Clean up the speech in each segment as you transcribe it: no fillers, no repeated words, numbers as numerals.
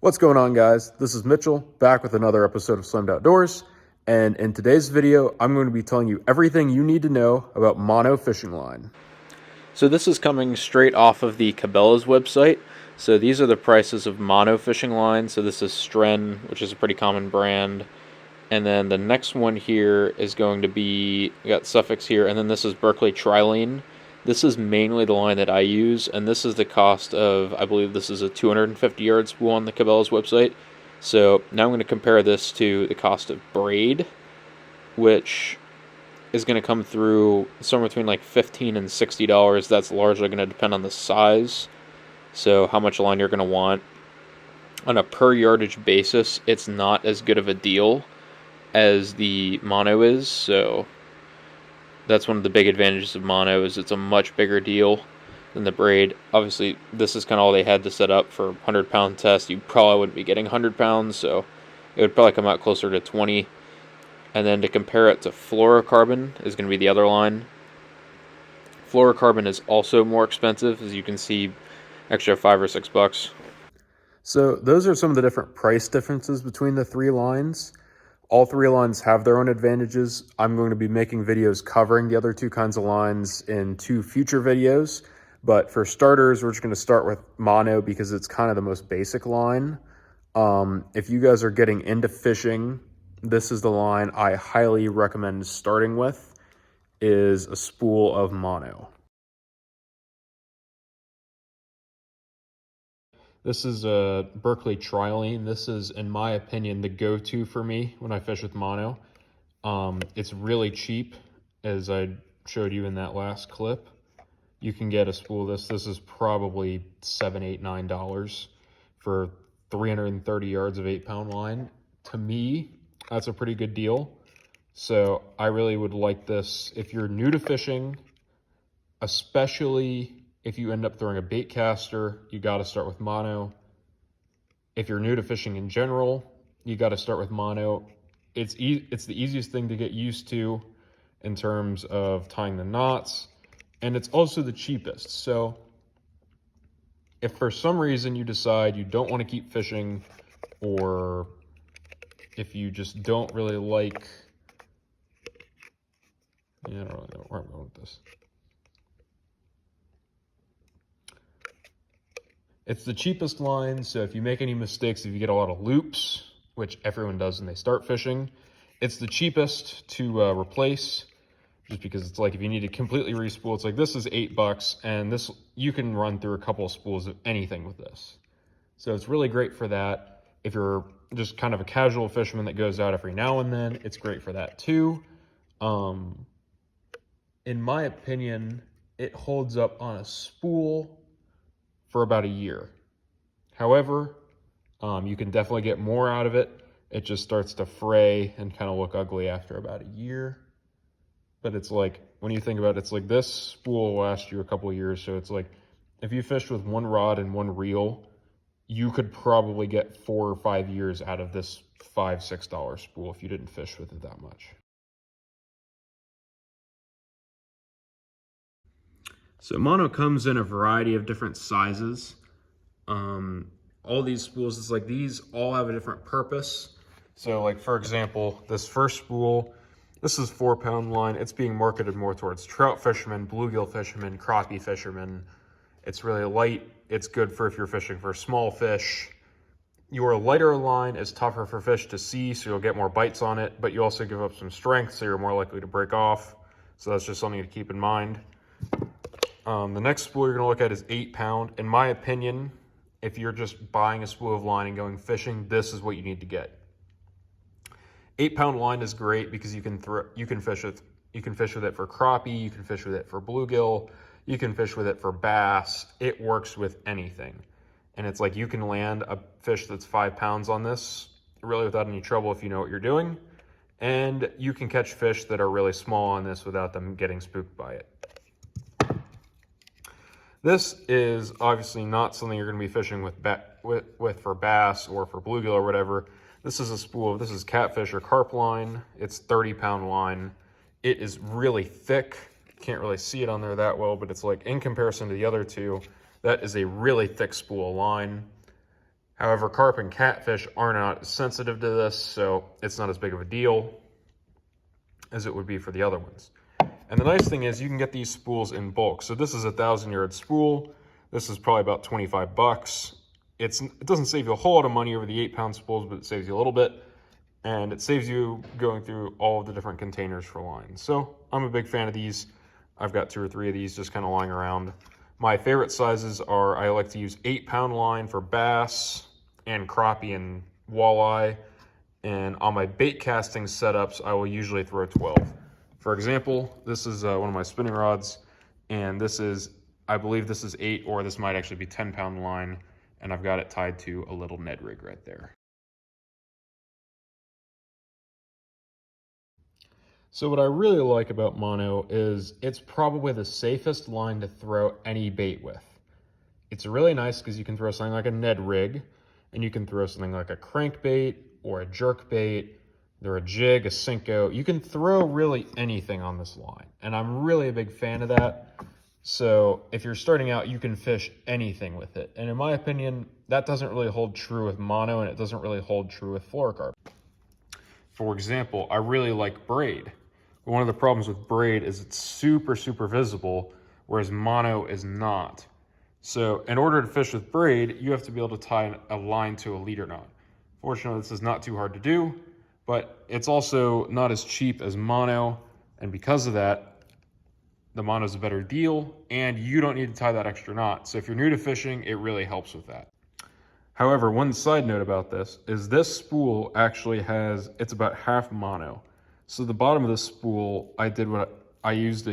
What's going on, guys? This is Mitchell, back with another episode of Slimmed Outdoors, and in today's video, I'm going to be telling you everything you need to know about mono fishing line. So this is coming straight off of the Cabela's website. So these are the prices of mono fishing lines. So this is Stren, which is a pretty common brand. And then the next one here is going to be, we got Suffix here, and then this is Berkeley Trilene. This is mainly the line that I use, and this is the cost of, I believe this is a 250 yard spool on the Cabela's website. So now I'm going to compare this to the cost of Braid, which is going to come through somewhere between like $15 and $60. That's largely going to depend on the size, so how much line you're going to want. On a per yardage basis, it's not as good of a deal as the mono is, so that's one of the big advantages of mono, is it's a much bigger deal than the Braid. Obviously, this is kind of all they had to set up for 100-pound test. You probably wouldn't be getting 100 pounds, so it would probably come out closer to 20. And then to compare it to fluorocarbon is going to be the other line. Fluorocarbon is also more expensive, as you can see, extra $5 or $6. So those are some of the different price differences between the three lines. All three lines have their own advantages. I'm going to be making videos covering the other two kinds of lines in two future videos. But for starters, we're just going to start with mono because it's kind of the most basic line. If you guys are getting into fishing, this is the line I highly recommend starting with, is a spool of mono. This is a Berkeley Trilene. This is, in my opinion, the go-to for me when I fish with mono. It's really cheap, as I showed you in that last clip. You can get a spool of this. This is probably $7, $8, $9 for 330 yards of 8-pound line. To me, that's a pretty good deal. So I really would like this if you're new to fishing, especially if you end up throwing a bait caster. You got to start with mono. If you're new to fishing in general, you got to start with mono. It's the easiest thing to get used to in terms of tying the knots, and it's also the cheapest. So if for some reason you decide you don't want to keep fishing, or if you just don't really like, I don't really know where I'm going with this. It's the cheapest line, so if you make any mistakes, if you get a lot of loops, which everyone does when they start fishing, it's the cheapest to replace, just because it's like if you need to completely respool, it's like this is $8, and this, you can run through a couple of spools of anything with this. So it's really great for that. If you're just kind of a casual fisherman that goes out every now and then, it's great for that too. In my opinion, it holds up on a spool for about a year. However, you can definitely get more out of it. It just starts to fray and kind of look ugly after about a year. But it's like, when you think about it, it's like this spool will last you a couple of years. So it's like, if you fished with one rod and one reel, you could probably get 4 or 5 years out of this $5, $6 spool if you didn't fish with it that much. So mono comes in a variety of different sizes. All these spools, it's like these all have a different purpose. So like, for example, this first spool, this is 4-pound line. It's being marketed more towards trout fishermen, bluegill fishermen, crappie fishermen. It's really light. It's good for if you're fishing for small fish. Your lighter line is tougher for fish to see, so you'll get more bites on it, but you also give up some strength, so you're more likely to break off. So that's just something to keep in mind. The next spool you're going to look at is 8-pound. In my opinion, if you're just buying a spool of line and going fishing, this is what you need to get. 8-pound line is great because you can fish with it for crappie, you can fish with it for bluegill, you can fish with it for bass. It works with anything. And it's like you can land a fish that's 5 pounds on this really without any trouble if you know what you're doing. And you can catch fish that are really small on this without them getting spooked by it. This is obviously not something you're going to be fishing with for bass or for bluegill or whatever. This is a spool. This is catfish or carp line. It's 30-pound line. It is really thick. Can't really see it on there that well, but it's like, in comparison to the other two, that is a really thick spool of line. However, carp and catfish are not sensitive to this, so it's not as big of a deal as it would be for the other ones. And the nice thing is you can get these spools in bulk. So this is a 1,000-yard spool. This is probably about 25 bucks. It doesn't save you a whole lot of money over the 8-pound spools, but it saves you a little bit. And it saves you going through all of the different containers for line. So I'm a big fan of these. I've got 2 or 3 of these just kind of lying around. My favorite sizes are, I like to use 8-pound line for bass and crappie and walleye. And on my bait casting setups, I will usually throw 12. For example, this is one of my spinning rods, and this is, I believe this is 8, or this might actually be 10-pound line, and I've got it tied to a little Ned rig right there. So what I really like about mono is it's probably the safest line to throw any bait with. It's really nice because you can throw something like a Ned rig, and you can throw something like a crankbait or a jerk bait, or a jig, a Cinco. You can throw really anything on this line, and I'm really a big fan of that. So if you're starting out, you can fish anything with it. And in my opinion, that doesn't really hold true with mono, and it doesn't really hold true with fluorocarbon. For example, I really like braid. But one of the problems with braid is it's super, super visible, whereas mono is not. So in order to fish with braid, you have to be able to tie a line to a leader knot. Fortunately, this is not too hard to do, but it's also not as cheap as mono. And because of that, the mono is a better deal, and you don't need to tie that extra knot. So if you're new to fishing, it really helps with that. However, one side note about this is this spool actually has, it's about half mono. So the bottom of this spool, I used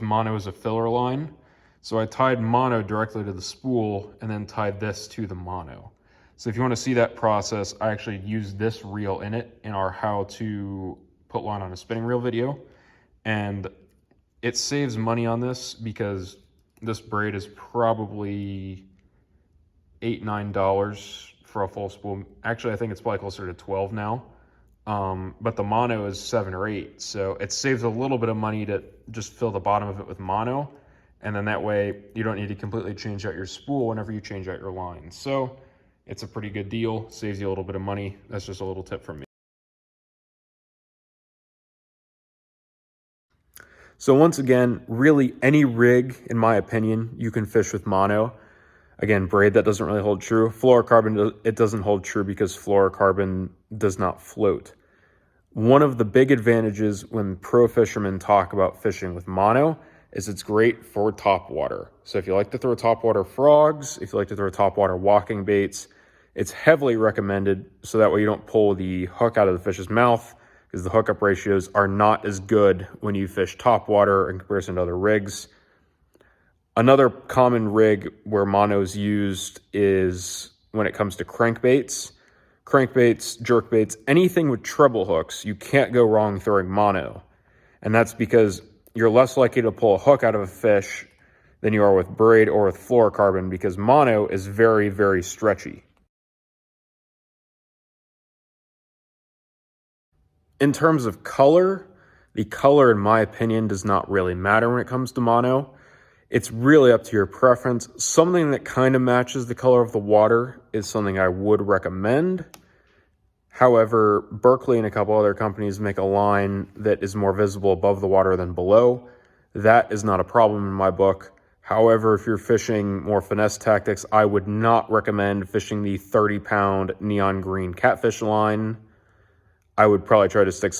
mono as a filler line. So I tied mono directly to the spool and then tied this to the mono. So if you want to see that process, I actually used this reel in it in our how to put line on a spinning reel video. And it saves money on this because this braid is probably $8, $9 for a full spool. Actually, I think it's probably closer to 12 now. But the mono is 7 or 8. So it saves a little bit of money to just fill the bottom of it with mono. And then that way you don't need to completely change out your spool whenever you change out your line. So it's a pretty good deal, saves you a little bit of money. That's just a little tip from me. So once again, really any rig, in my opinion, you can fish with mono. Again, braid, that doesn't really hold true. Fluorocarbon, it doesn't hold true because fluorocarbon does not float. One of the big advantages when pro fishermen talk about fishing with mono is it's great for topwater. So if you like to throw topwater frogs, if you like to throw topwater walking baits, it's heavily recommended so that way you don't pull the hook out of the fish's mouth, because the hookup ratios are not as good when you fish topwater in comparison to other rigs. Another common rig where mono is used is when it comes to crankbaits. Crankbaits, jerkbaits, anything with treble hooks, you can't go wrong throwing mono. And that's because you're less likely to pull a hook out of a fish than you are with braid or with fluorocarbon, because mono is very, very stretchy. In terms of color, the color, in my opinion, does not really matter when it comes to mono. It's really up to your preference. Something that kind of matches the color of the water is something I would recommend. However, Berkeley and a couple other companies make a line that is more visible above the water than below. That is not a problem in my book. However, if you're fishing more finesse tactics, I would not recommend fishing the 30-pound neon green catfish line. I would probably try to stick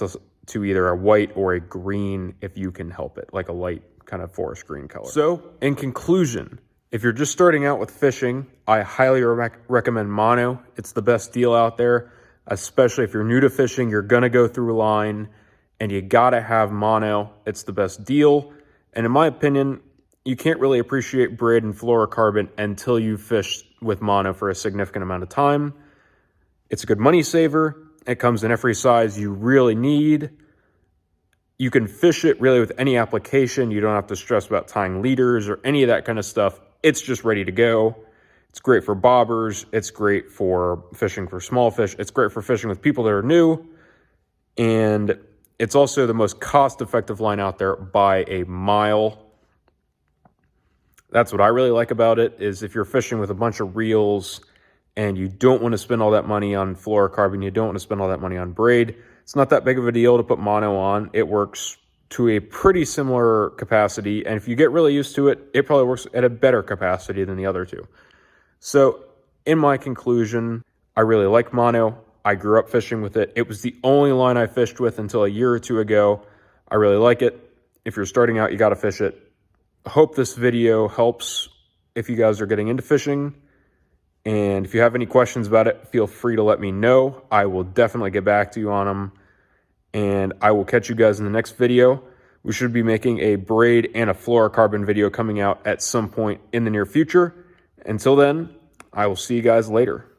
to either a white or a green if you can help it, like a light kind of forest green color. So, in conclusion, if you're just starting out with fishing, I highly recommend mono. It's the best deal out there, especially if you're new to fishing, you're gonna go through a line, and you gotta have mono. It's the best deal. And in my opinion, you can't really appreciate braid and fluorocarbon until you fish with mono for a significant amount of time. It's a good money saver. It comes in every size you really need. You can fish it really with any application. You don't have to stress about tying leaders or any of that kind of stuff. It's just ready to go. It's great for bobbers. It's great for fishing for small fish. It's great for fishing with people that are new. And it's also the most cost-effective line out there by a mile. That's what I really like about it, is if you're fishing with a bunch of reels and you don't want to spend all that money on fluorocarbon, you don't want to spend all that money on Braid, it's not that big of a deal to put mono on. It works to a pretty similar capacity, and if you get really used to it, it probably works at a better capacity than the other two. So in my conclusion, I really like mono. I grew up fishing with it. It was the only line I fished with until a year or two ago. I really like it. If you're starting out, you got to fish it. I hope this video helps if you guys are getting into fishing. And if you have any questions about it, feel free to let me know. I will definitely get back to you on them. And I will catch you guys in the next video. We should be making a braid and a fluorocarbon video coming out at some point in the near future. Until then, I will see you guys later.